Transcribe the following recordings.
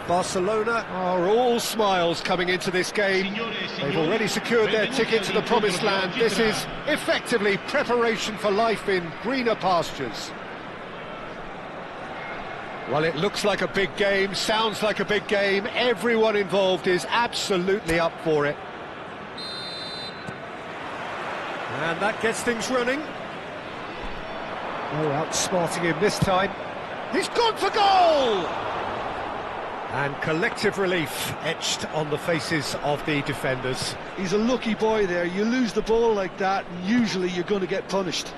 Barcelona are all smiles coming into this game. They've already secured their ticket to the promised land. This is effectively preparation for life in greener pastures. Well, it looks like a big game, sounds like a big game. Everyone involved is absolutely up for it. And that gets things running. Oh, outsmarting him this time. He's gone for goal! And collective relief etched on the faces of the defenders. He's a lucky boy there. You lose the ball like that, and usually you're going to get punished.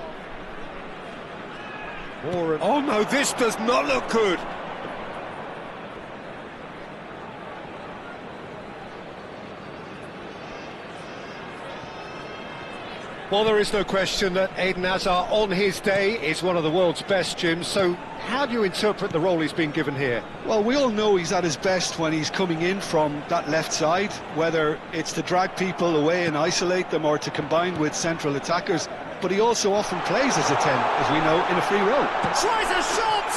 Oh no, this does not look good. Well, there is no question that Eden Hazard on his day is one of the world's best, Jim, so how do you interpret the role he's been given here? Well, we all know he's at his best when he's coming in from that left side, whether it's to drag people away and isolate them or to combine with central attackers, but he also often plays as a 10, as we know, in a free role. Tries a shot!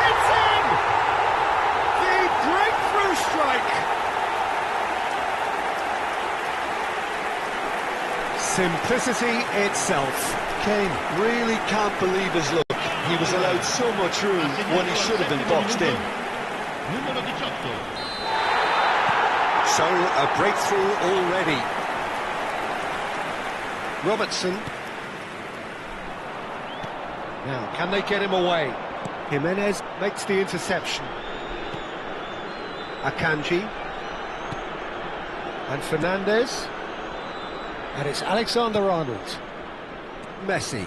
It's in! The breakthrough strike! Simplicity itself. Kane really can't believe his luck. He was allowed so much room when he should have been boxed in. So, a breakthrough already. Robertson. Now, can they get him away? Jimenez makes the interception. Akanji. And Fernandez. And it's Alexander-Arnold. Messi.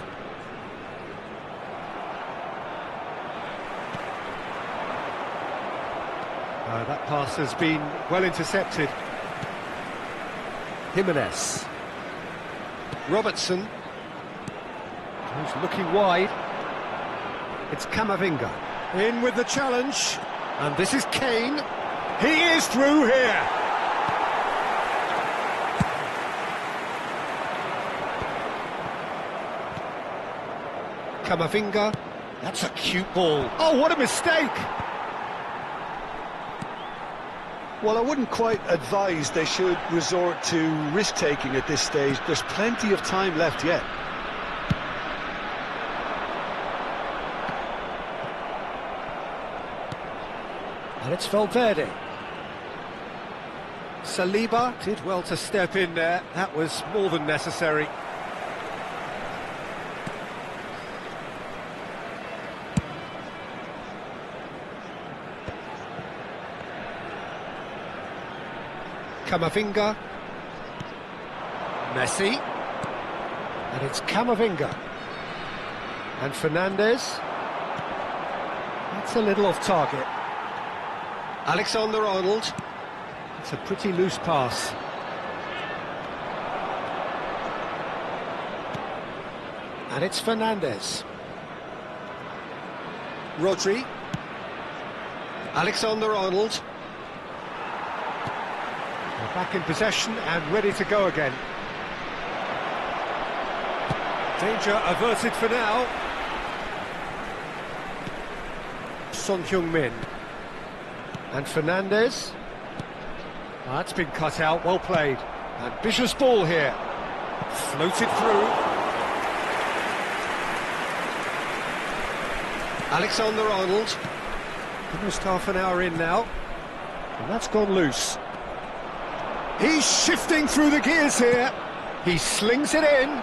That pass has been well intercepted. Jimenez. Robertson. Who's looking wide. It's Camavinga. In with the challenge. And this is Kane. He is through here. Camavinga. That's a cute ball. Oh, what a mistake! Well, I wouldn't quite advise they should resort to risk-taking at this stage. There's plenty of time left yet. And it's Valverde. Saliba did well to step in there. That was more than necessary. Camavinga. Messi. And it's Camavinga. And Fernandes. That's a little off target. Alexander-Arnold. It's a pretty loose pass. And it's Fernandes. Rodri. Alexander-Arnold. They're back in possession and ready to go again. Danger averted for now. Son Heung-min. And Fernandes. That's been cut out, well played. Ambitious ball here. Floated through. Alexander-Arnold. Almost half an hour in now. And that's gone loose. He's shifting through the gears here. He slings it in.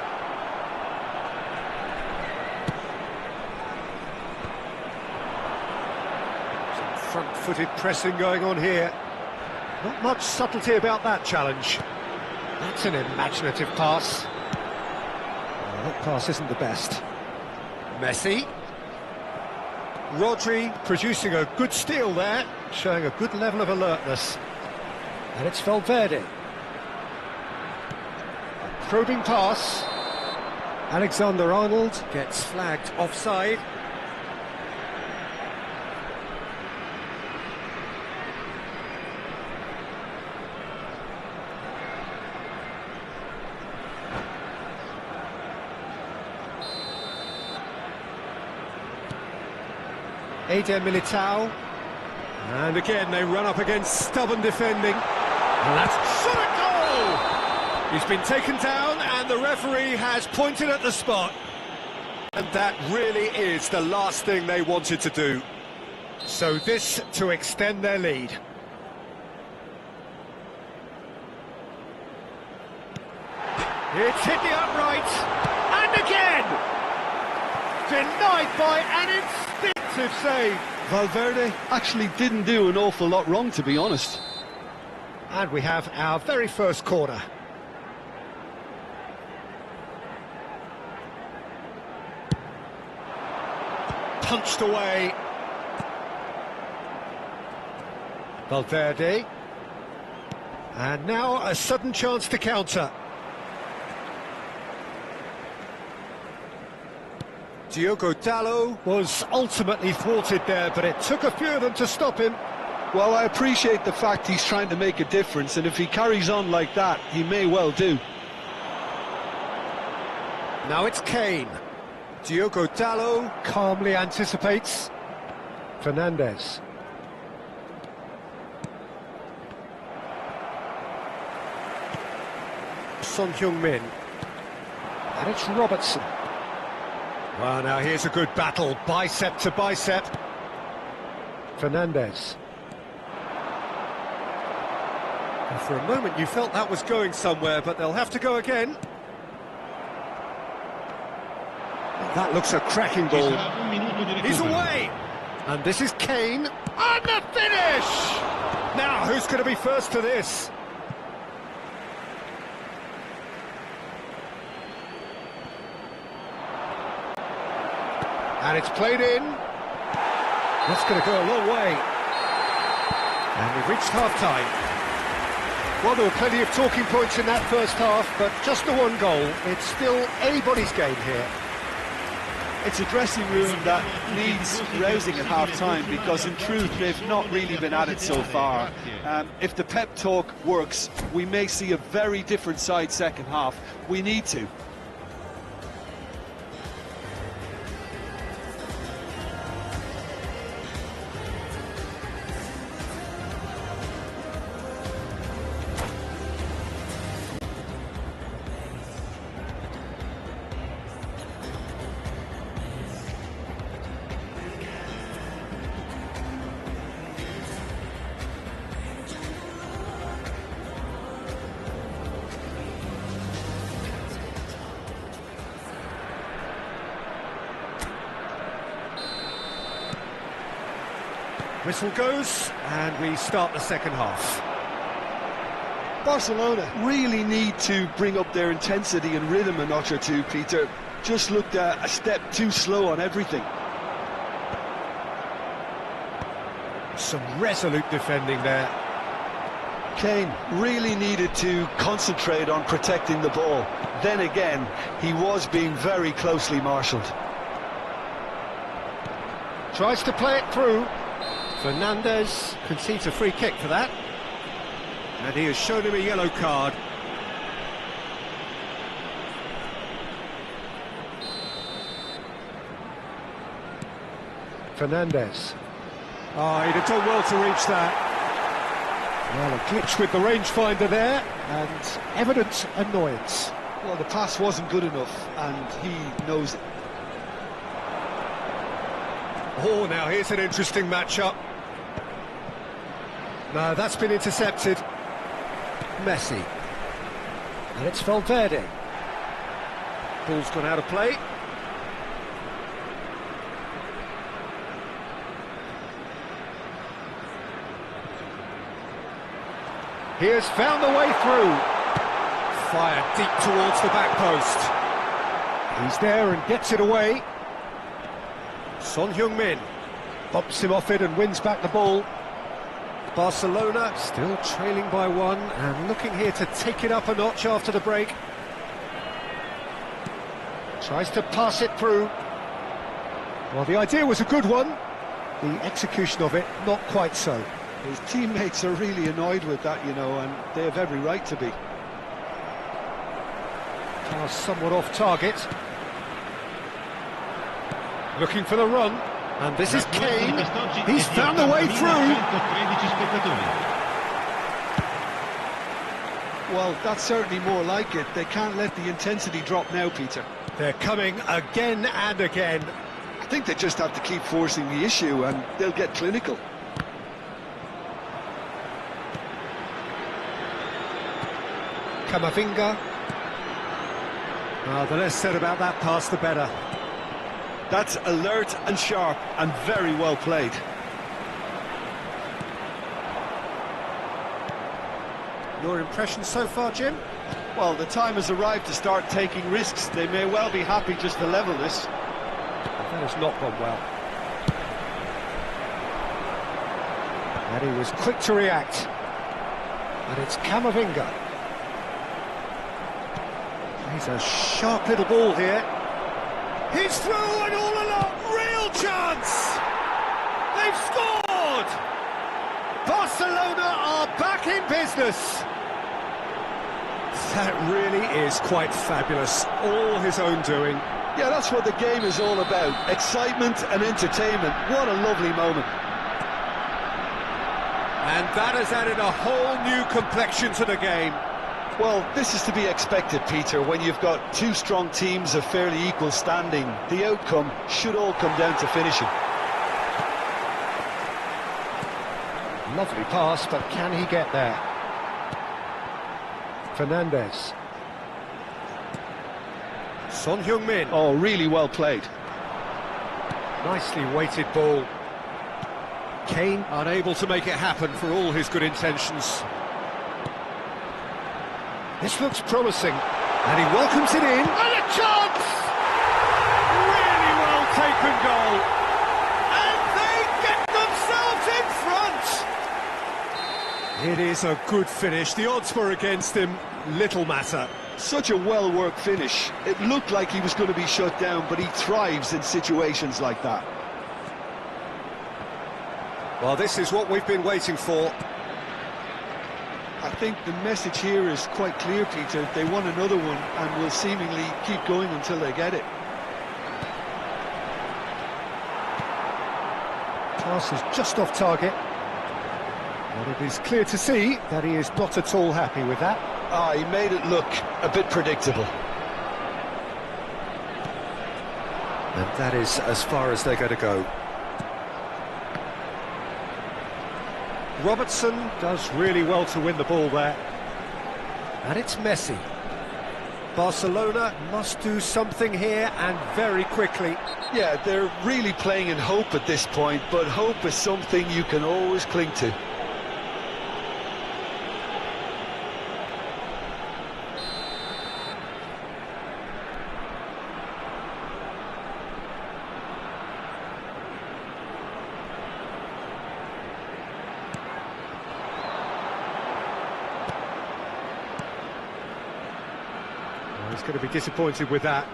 Front-footed pressing going on here. Not much subtlety about that challenge. That's an imaginative pass. Well, that pass isn't the best. Messi. Rodri producing a good steal there, showing a good level of alertness. And it's Valverde. A probing pass. Alexander-Arnold gets flagged offside. Eder Militao. And again, they run up against stubborn defending. And that's shot at goal! He's been taken down, and the referee has pointed at the spot. And that really is the last thing they wanted to do. So this to extend their lead. It's hit the upright. And again! Denied by an instinctive save. Valverde actually didn't do an awful lot wrong, to be honest. And we have our very first corner. Punched away. Valverde. And now a sudden chance to counter. Diogo Dalot was ultimately thwarted there, but it took a few of them to stop him. Well, I appreciate the fact he's trying to make a difference, and if he carries on like that, he may well do. Now it's Kane. Diogo Dalot calmly anticipates. Fernandes. Son Heung-min. And it's Robertson. Well, now here's a good battle, bicep to bicep. Fernandes. And for a moment you felt that was going somewhere, but they'll have to go again. That looks a cracking ball. He's away! And this is Kane. And the finish! Now, who's going to be first to this? And it's played in. That's going to go a long way. And we've reached half-time. Well, there were plenty of talking points in that first half, but just the one goal. It's still anybody's game here. It's a dressing room that needs rousing at half-time, because in truth they've not really been at it so far. If the pep talk works, we may see a very different side second half. We need to. Whistle goes, and we start the second half. Barcelona really need to bring up their intensity and rhythm a notch or two, Peter. Just looked a step too slow on everything. Some resolute defending there. Kane really needed to concentrate on protecting the ball. Then again, he was being very closely marshalled. Tries to play it through. Fernandes concedes a free kick for that. And he has shown him a yellow card. Fernandes. Oh, he'd have done well to reach that. Well, a glitch with the rangefinder there, and evident annoyance. Well, the pass wasn't good enough, and he knows it. Oh, now here's an interesting matchup. No, that's been intercepted. Messi. And it's Valverde. Ball's gone out of play. He has found the way through. Fired deep towards the back post. He's there and gets it away. Son Heung-min bumps him off it and wins back the ball. Barcelona still trailing by one and looking here to take it up a notch after the break. Tries to pass it through. Well, the idea was a good one. The execution of it, not quite so. His teammates are really annoyed with that, you know, and they have every right to be. Pass somewhat off target. Looking for the run, and this is Kane. He's found the way through. Well, that's certainly more like it. They can't let the intensity drop now, Peter. They're coming again and again. I think they just have to keep forcing the issue, and they'll get clinical. Camavinga. The less said about that pass, the better. That's alert and sharp and very well played. Your impression so far, Jim? Well, the time has arrived to start taking risks. They may well be happy just to level this. That has not gone well. And he was quick to react. And it's Camavinga. He's a sharp little ball here. He's through and all along, real chance! They've scored! Barcelona are back in business! That really is quite fabulous, all his own doing. Yeah, that's what the game is all about, excitement and entertainment. What a lovely moment. And that has added a whole new complexion to the game. Well, this is to be expected, Peter, when you've got two strong teams of fairly equal standing. The outcome should all come down to finishing. Lovely pass, but can he get there? Fernandes. Son Heung-min. Oh, really well played. Nicely weighted ball. Kane unable to make it happen for all his good intentions. This looks promising, and he welcomes it in. And a chance! Really well taken goal. And they get themselves in front! It is a good finish. The odds were against him. Little matter. Such a well-worked finish. It looked like he was going to be shut down, but he thrives in situations like that. Well, this is what we've been waiting for. I think the message here is quite clear, Peter. They want another one and will seemingly keep going until they get it. Pass is just off target. But it is clear to see that he is not at all happy with that. He made it look a bit predictable. And that is as far as they're going to go. Robertson does really well to win the ball there. And it's Messi. Barcelona must do something here, and very quickly. Yeah, they're really playing in hope at this point, but hope is something you can always cling to. He's going to be disappointed with that.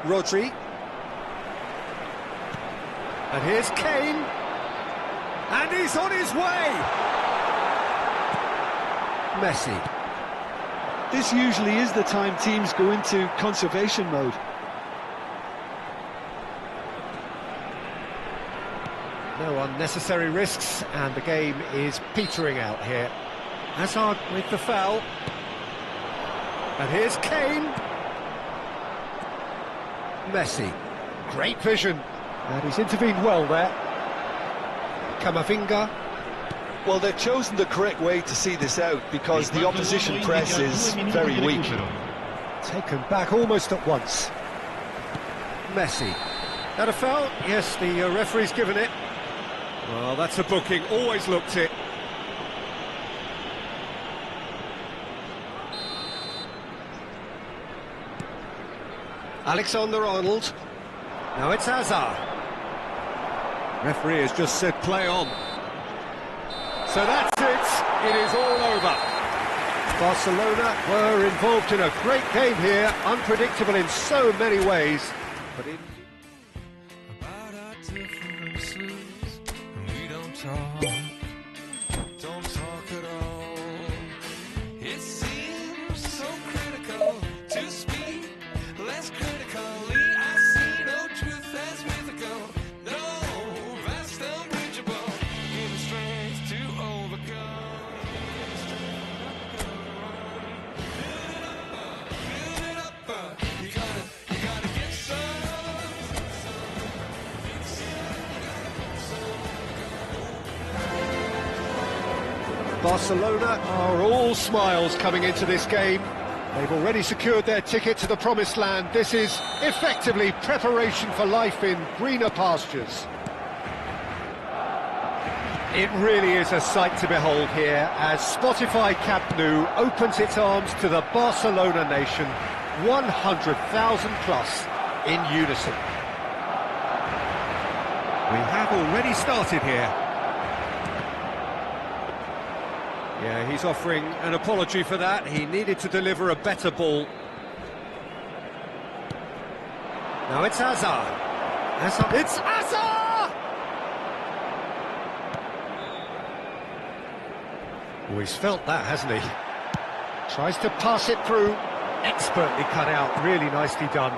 Rodri. And here's Kane. And he's on his way! Messi. This usually is the time teams go into conservation mode. No unnecessary risks, and the game is petering out here. Hazard with the foul. And here's Kane. Messi. Great vision. And he's intervened well there. Camavinga. Well, they've chosen the correct way to see this out because the opposition press is very weak. Taken back almost at once. Messi. That a foul? Yes, the referee's given it. Well, that's a booking. Always looked it. Alexander-Arnold. Now it's Hazard. Referee has just said play on. So that's it. It is all over. Barcelona were involved in a great game here, unpredictable in so many ways. But About our differences, we don't talk at all. It seems so critical to speak less critically. I see no truth as mythical, no vast unreachable, given strength to overcome. Build it up, you gotta get some. Barcelona are all smiles coming into this game. They've already secured their ticket to the promised land. This is effectively preparation for life in greener pastures. It really is a sight to behold here as Spotify Camp Nou opens its arms to the Barcelona nation, 100,000 plus in unison. We have already started here. Yeah, he's offering an apology for that. He needed to deliver a better ball. Now it's Hazard. It's Hazard! Oh, he's felt that, hasn't he? Tries to pass it through. Expertly cut out. Really nicely done.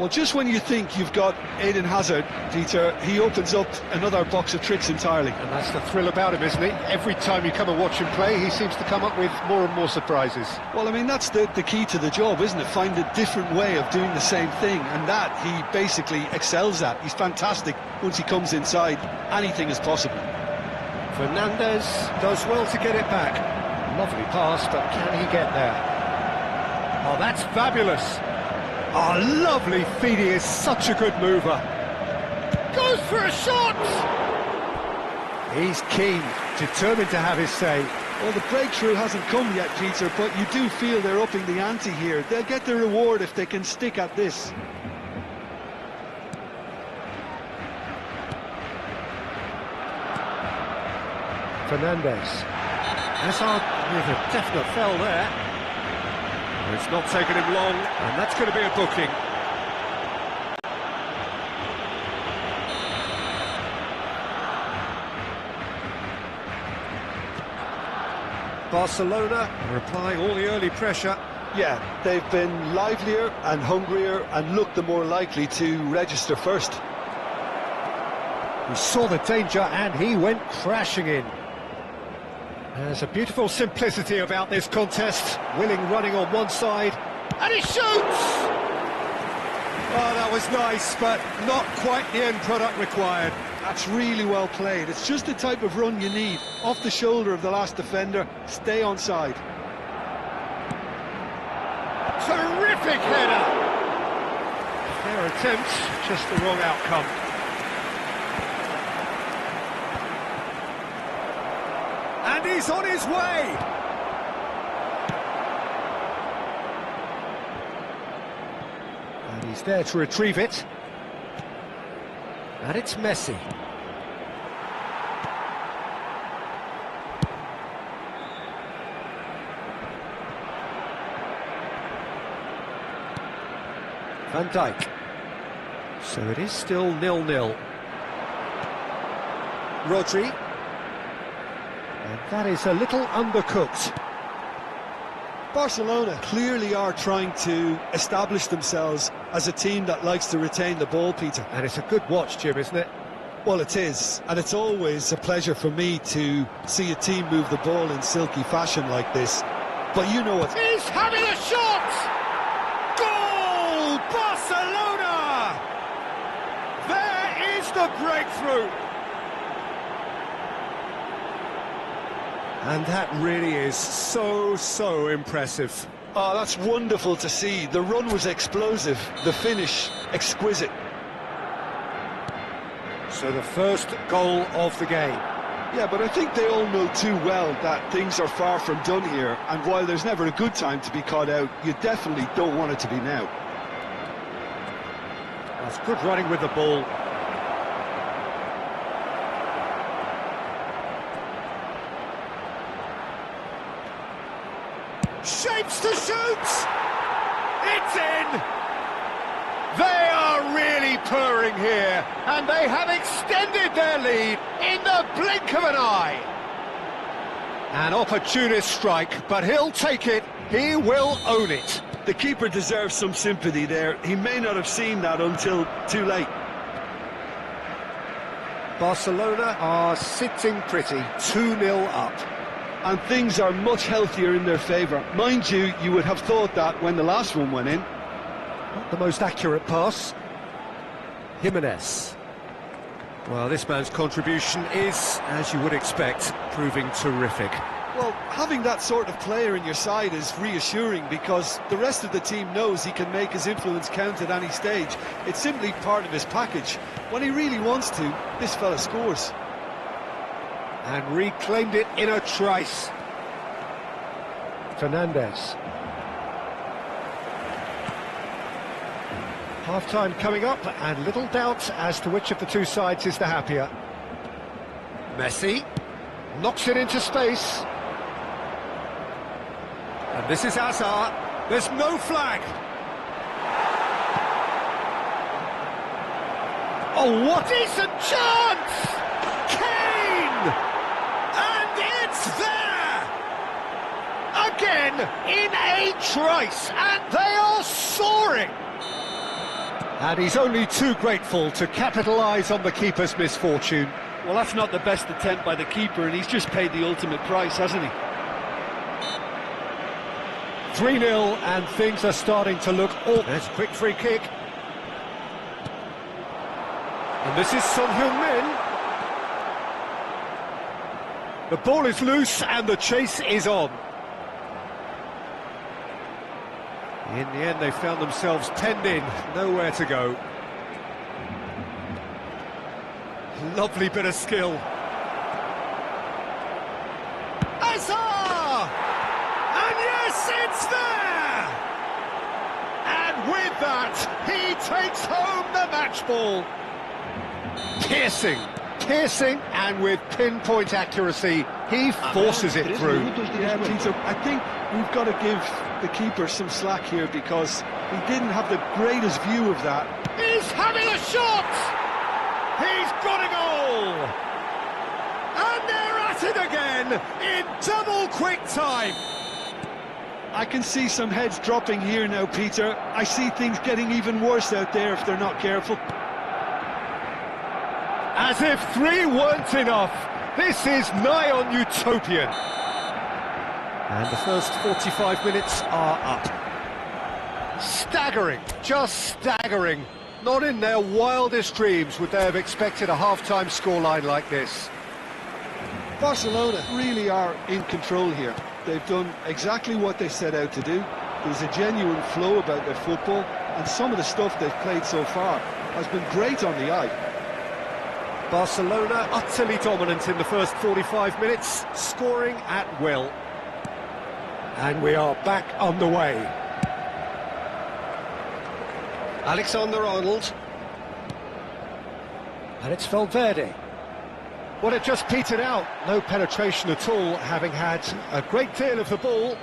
Well, just when you think you've got Eden Hazard, Peter, he opens up another box of tricks entirely. And that's the thrill about him, isn't it? Every time you come and watch him play, he seems to come up with more and more surprises. Well, I mean, that's the key to the job, isn't it? Find a different way of doing the same thing, and that he basically excels at. He's fantastic. Once he comes inside, anything is possible. Fernandez does well to get it back. Lovely pass, but can he get there? Oh, that's fabulous. Oh, lovely feed. He is such a good mover. Goes for a shot! He's keen, determined to have his say. Well, the breakthrough hasn't come yet, Peter, but you do feel they're upping the ante here. They'll get the reward if they can stick at this. Fernandez. Hazard with a definite foul there. It's not taken him long, and that's going to be a booking. Barcelona are applying all the early pressure. Yeah, they've been livelier and hungrier and looked the more likely to register first. He saw the danger and he went crashing in. There's a beautiful simplicity about this contest. Willing running on one side, and he shoots! Oh, that was nice, but not quite the end product required. That's really well played. It's just the type of run you need. Off the shoulder of the last defender, stay onside. Terrific header! Fair attempt, just the wrong outcome. And he's on his way! And he's there to retrieve it. And it's Messi. Van Dijk. So it is still 0-0. Rodri. And that is a little undercooked. Barcelona clearly are trying to establish themselves as a team that likes to retain the ball, Peter. And it's a good watch, Jim, isn't it? Well, it is, and it's always a pleasure for me to see a team move the ball in silky fashion like this. But you know what? He's having a shot! Goal! Barcelona! There is the breakthrough! And that really is so impressive. Oh, that's wonderful to see. The run was explosive, the finish exquisite. So the first goal of the game. Yeah, but I think they all know too well that things are far from done here, and while there's never a good time to be caught out, you definitely don't want it to be now. That's good running with the ball. Shapes to shoot! It's in! They are really purring here, and they have extended their lead in the blink of an eye. An opportunist strike, but he'll take it, he will own it. The keeper deserves some sympathy there. He may not have seen that until too late. Barcelona are sitting pretty, 2-0 up. And things are much healthier in their favour. Mind you, you would have thought that when the last one went in. Not the most accurate pass. Jimenez. Well, this man's contribution is, as you would expect, proving terrific. Well, having that sort of player in your side is reassuring because the rest of the team knows he can make his influence count at any stage. It's simply part of his package. When he really wants to, this fella scores. And reclaimed it in a trice. Fernandez. Half-time coming up, and little doubt as to which of the two sides is the happier. Messi knocks it into space. And this is Hazard. There's no flag. Oh, what is a chance! And it's there! Again, in a trice, and they are soaring! And he's only too grateful to capitalise on the keeper's misfortune. Well, that's not the best attempt by the keeper, and he's just paid the ultimate price, hasn't he? 3-0, and things are starting to look all... There's a quick free kick. And this is Son Heung-min. The ball is loose and the chase is on. In the end, they found themselves penned in, nowhere to go. Lovely bit of skill. Hazard! And yes, it's there! And with that, he takes home the match ball. Piercing, Piercing and with pinpoint accuracy, he forces it through. Yeah, Peter, I think we've got to give the keeper some slack here because he didn't have the greatest view of that. He's having a shot! He's got a goal! And they're at it again in double quick time. I can see some heads dropping here now, Peter. I see things getting even worse out there if they're not careful. As if 3 weren't enough, this is nigh on utopian. And the first 45 minutes are up. Staggering, just staggering. Not in their wildest dreams would they have expected a half-time scoreline like this. Barcelona really are in control here. They've done exactly what they set out to do. There's a genuine flow about their football, and some of the stuff they've played so far has been great on the eye. Barcelona utterly dominant in the first 45 minutes, scoring at will. And we are back underway. Alexander-Arnold. And it's Valverde. Well, it just petered out. No penetration at all, having had a great deal of the ball.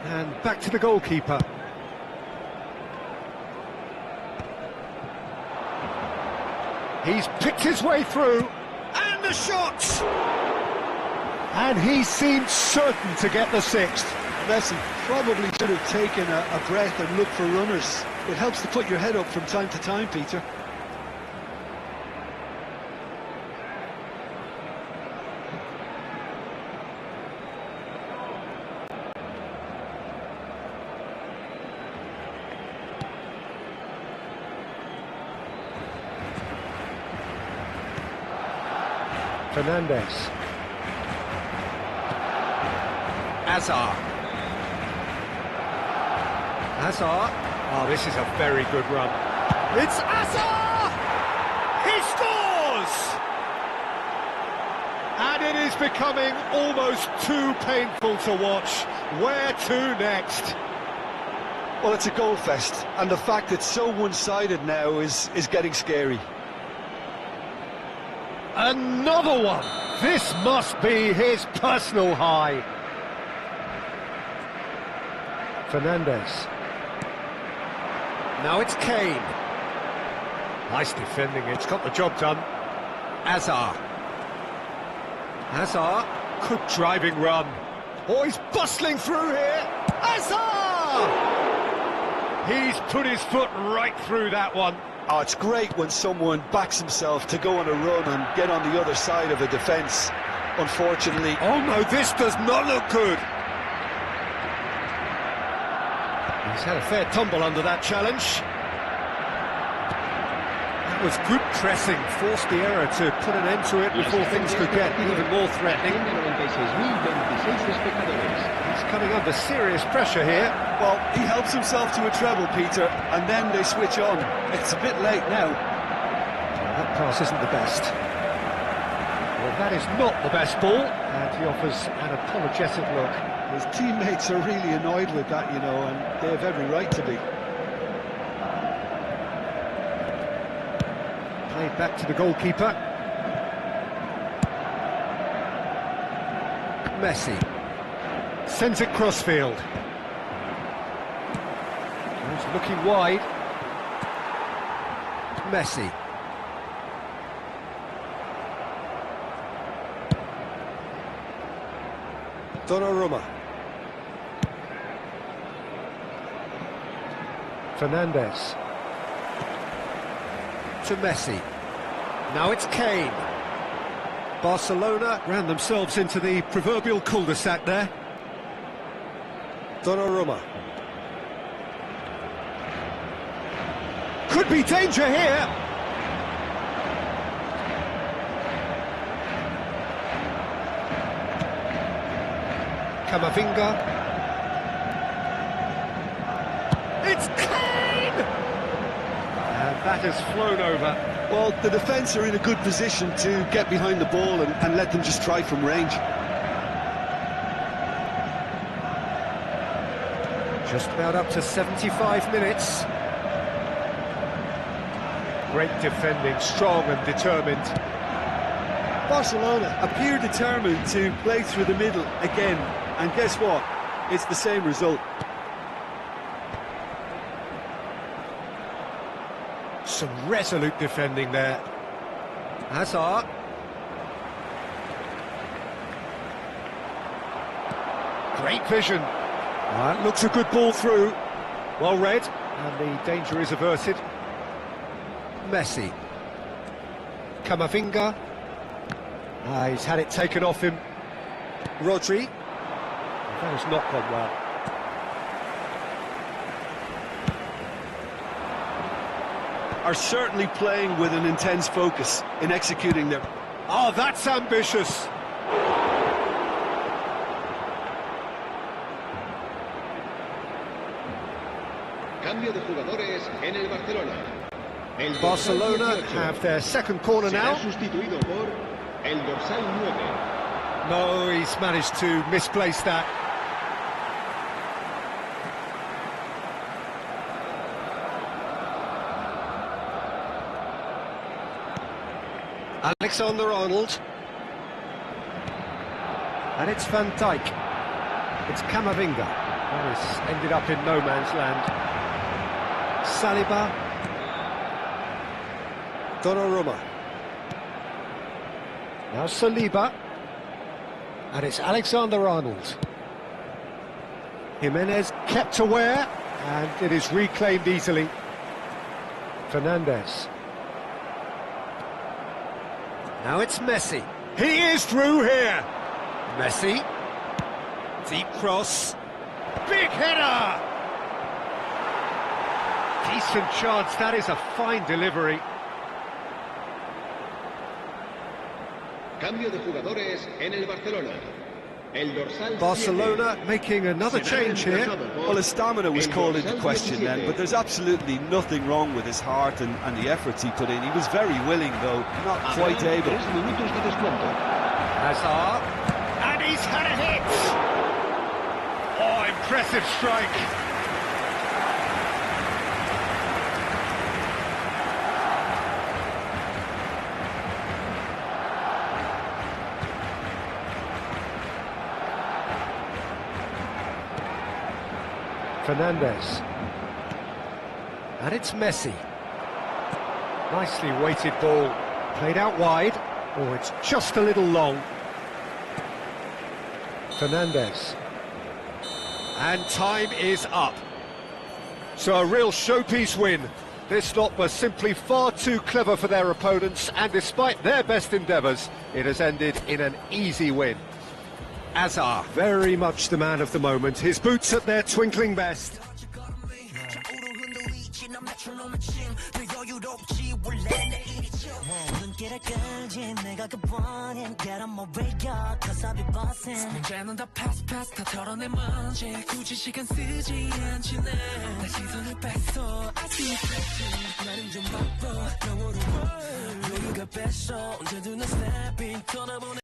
And back to the goalkeeper. He's picked his way through, and the shot! And he seemed certain to get the 6th. Messi probably should have taken a breath and looked for runners. It helps to put your head up from time to time, Peter. Fernandez. Hazard. Oh, this is a very good run. It's Hazard! He scores! And it is becoming almost too painful to watch. Where to next? Well, it's a goal fest, and the fact it's so one-sided now is getting scary. Another one! This must be his personal high. Fernandez. Now it's Kane. Nice defending, it's got the job done. Hazard. Good driving run. Oh, he's bustling through here. Hazard! He's put his foot right through that one. Oh, it's great when someone backs himself to go on a run and get on the other side of a defence. Unfortunately... Oh no, this does not look good. He's had a fair tumble under that challenge. That was good pressing, forced the error to put an end to it before things could get even more threatening. He's coming under serious pressure here. Well, he helps himself to a treble, Peter, and then they switch on. It's a bit late now. Well, that pass isn't the best. Well, that is not the best ball, and he offers an apologetic look. His teammates are really annoyed with that, you know, and they have every right to be. Played back to the goalkeeper. Messi. Sends it crossfield. He's looking wide. Messi. Donnarumma. Fernandez. To Messi. Now it's Kane. Barcelona ran themselves into the proverbial cul-de-sac there. Donnarumma. Could be danger here. Camavinga. It's Kane! And that has flown over. Well, the defence are in a good position to get behind the ball and let them just try from range. Just about up to 75 minutes. Great defending, strong and determined. Barcelona appear determined to play through the middle again, and guess what? It's the same result. Some resolute defending there. Hazard. Great vision. That looks a good ball through. Well read, and the danger is averted. Messi. Camavinga. He's had it taken off him. Rodri. That has not gone well. Are certainly playing with an intense focus in executing their... Oh, that's ambitious. Cambio de jugadores en el Barcelona. El Barcelona dorsal 18 have their second corner será now. sustituido por el dorsal 9. No, he's managed to misplace that. Alexander-Arnold. And it's Van Dijk. It's Camavinga. That has ended up in no man's land. Saliba. Donnarumma. Now Saliba. And it's Alexander-Arnold. Jimenez kept aware, and it is reclaimed easily. Fernandes. Now it's Messi. He is through here. Messi. Deep cross. Big header! Decent chance, that is a fine delivery. Cambio de jugadores en el Barcelona. El dorsal Barcelona 7 making another será change here. reemplazado por Well, his stamina was el called dorsal into question then, 17. but there's absolutely nothing wrong with his heart and the efforts he put in. He was very willing, though, not quite Habrá able. 3 minutos de descuento. Hazard. And he's had a hit! Oh, impressive strike. Fernandes. And it's Messi. Nicely weighted ball. Played out wide. Oh, it's just a little long. Fernandes. And time is up. So a real showpiece win. This lot was simply far too clever for their opponents, and despite their best endeavours, it has ended in an easy win. Hazard, very much the man of the moment. His boots at their twinkling best. 문제는 다 패스 다 털어내 먼지 굳이 시간 쓰지 않지 내 시선을 뺐어 I see it 나는 좀 바빠 영어로 여유가 뺐어 언제든 난 snapping 떠나보내